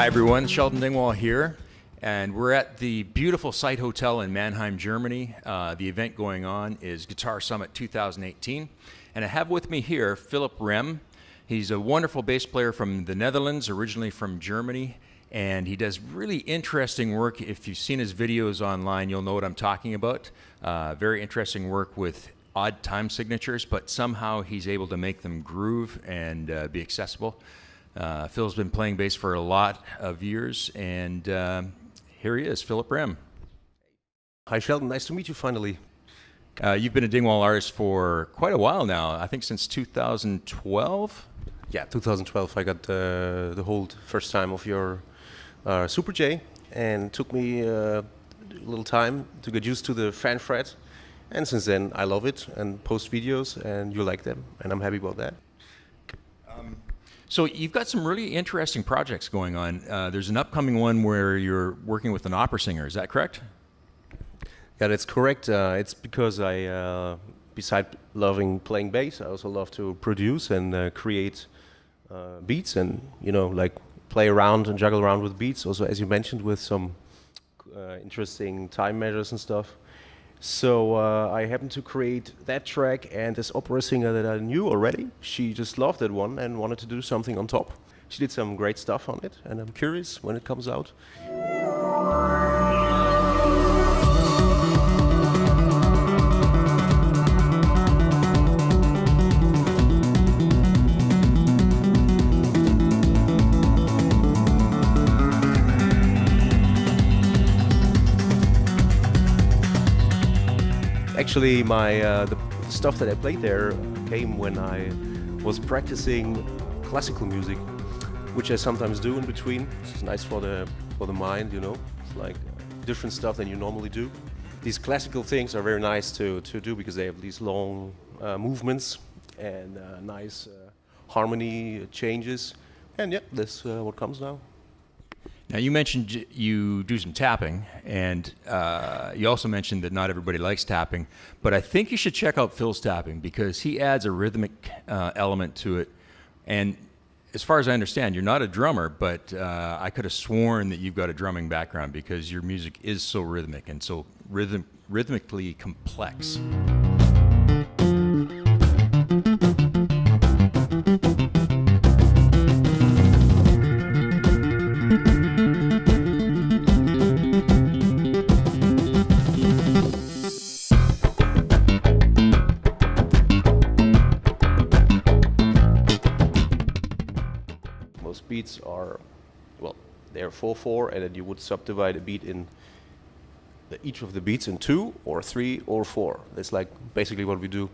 everyone, Sheldon Dingwall here, and we're at the beautiful Site Hotel in Mannheim, Germany. The event going on is Guitar Summit 2018, and I have with me here Philip Rehm. He's a wonderful bass player from the Netherlands, originally from Germany, and he does really interesting work. If you've seen his videos online, you'll know what I'm talking about. Very interesting work with odd time signatures, but somehow he's able to make them groove and be accessible. Phil's been playing bass for a lot of years, and here he is, Philip Rehm. Hi Sheldon, nice to meet you finally. You've been a Dingwall artist for quite a while now, I think since 2012? Yeah, 2012 I got the hold first time of your Super J, and it took me a little time to get used to the fan fret, and since then I love it and post videos and you like them, and I'm happy about that. So you've got some really interesting projects going on. There's an upcoming one where you're working with an opera singer, is that correct? Yeah, that's correct. It's because I, beside loving playing bass, I also love to produce and create beats and, you know, like play around and juggle around with beats. Also, as you mentioned, with some interesting time measures and stuff. So I happened to create that track, and this opera singer that I knew already, she just loved that one and wanted to do something on top. She did some great stuff on it, and I'm curious when it comes out. Actually, the stuff that I played there came when I was practicing classical music, which I sometimes do in between. It's nice for the mind, you know. It's like different stuff than you normally do. These classical things are very nice to do because they have these long movements and nice harmony changes. And yeah, that's what comes now. Now you mentioned you do some tapping, and you also mentioned that not everybody likes tapping, but I think you should check out Phil's tapping because he adds a rhythmic element to it. And as far as I understand, you're not a drummer, but I could have sworn that you've got a drumming background because your music is so rhythmic and so rhythmically complex. Most beats are, well, they're 4/4, and then you would subdivide a beat in each of the beats in 2 or 3 or 4. That's like basically what we do.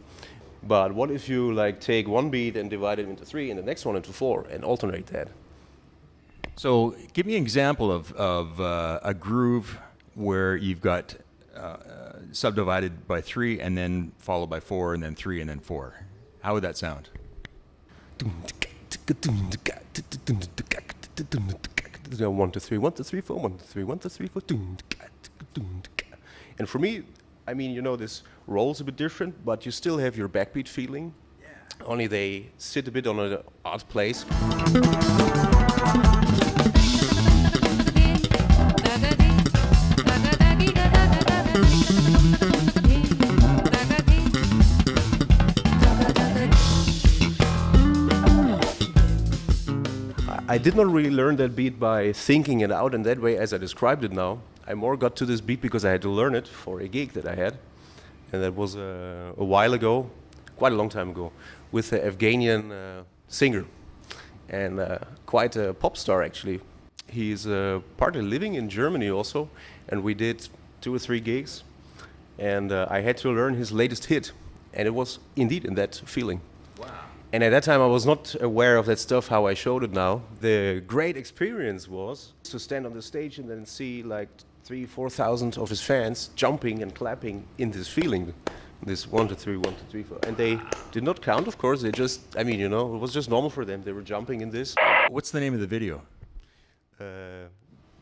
But what if you like take one beat and divide it into 3 and the next one into 4 and alternate that? So give me an example of a groove where you've got subdivided by 3 and then followed by 4 and then 3 and then 4. How would that sound? 1 2 3 1 2 3 4 1 2 3 1 2 3 4. And for me, I mean, you know, this roll's a bit different, but you still have your backbeat feeling. Yeah. Only they sit a bit on an odd place. I did not really learn that beat by thinking it out in that way as I described it now. I more got to this beat because I had to learn it for a gig that I had. And that was a while ago, quite a long time ago, with an Afghanian singer. And quite a pop star actually. He's partly living in Germany also. And we did 2 or 3 gigs. And I had to learn his latest hit. And it was indeed in that feeling. And at that time I was not aware of that stuff how I showed it now. The great experience was to stand on the stage and then see like 3,000-4,000 of his fans jumping and clapping in this feeling. This 1 2 3 1 2 3 4. And they did not count, of course, they just, I mean, you know, it was just normal for them. They were jumping in this. What's the name of the video?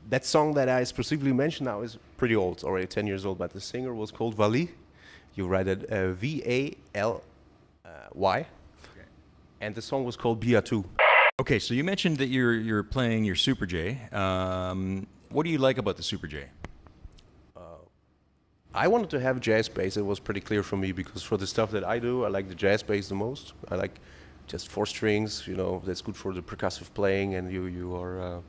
That song that I specifically mentioned now is pretty old, already 10 years old, but the singer was called Vali. You write it V-A-L-Y. And the song was called Bia 2. Okay, so you mentioned that you're playing your Super J. What do you like about the Super J? I wanted to have jazz bass. It was pretty clear for me because for the stuff that I do, I like the jazz bass the most. I like just 4 strings. You know, that's good for the percussive playing, and you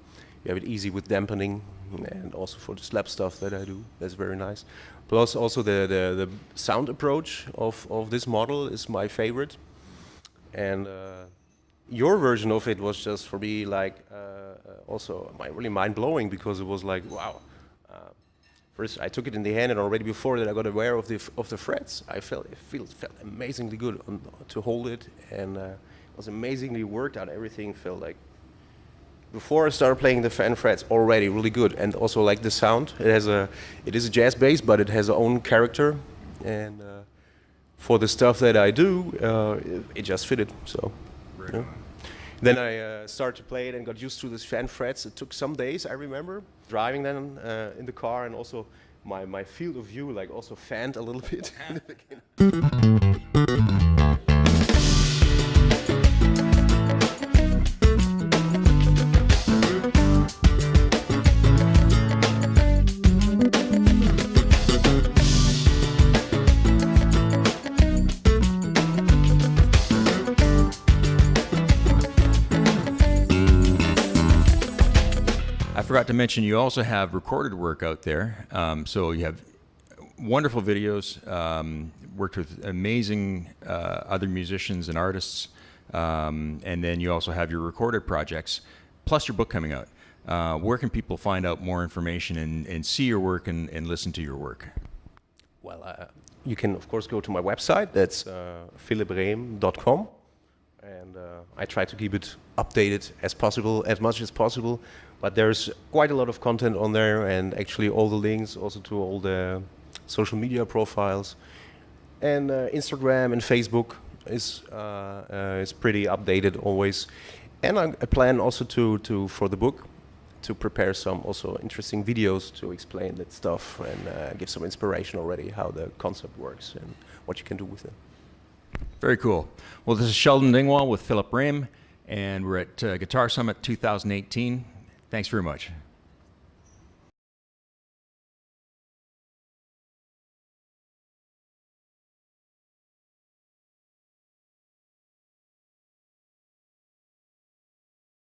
have it easy with dampening, and also for the slap stuff that I do. That's very nice. Plus, also the sound approach of this model is my favorite, and your version of it was just for me like also really mind blowing because it was like wow. First, I took it in the hand, and already before that, I got aware of the frets. I felt amazingly good to hold it, and it was amazingly worked out. Everything felt like before I started playing the fan frets already really good, and also like the sound. It is a jazz bass, but it has its own character, and for the stuff that I do, it just fitted. So. Right. Yeah. Then I started to play it and got used to this fan frets. It took some days, I remember, driving then in the car, and also my field of view like also fanned a little bit in the beginning. I forgot to mention you also have recorded work out there. So you have wonderful videos, worked with amazing other musicians and artists, and then you also have your recorded projects, plus your book coming out. Where can people find out more information and see your work and listen to your work? Well, you can of course go to my website. That's philipprehm.com. And I try to keep it updated as possible, as much as possible. But there's quite a lot of content on there, and actually all the links also to all the social media profiles. And Instagram and Facebook is pretty updated always. And I plan also to for the book to prepare some also interesting videos to explain that stuff and give some inspiration already how the concept works and what you can do with it. Very cool. Well, this is Sheldon Dingwall with Philip Rehm, and we're at Guitar Summit 2018. Thanks very much.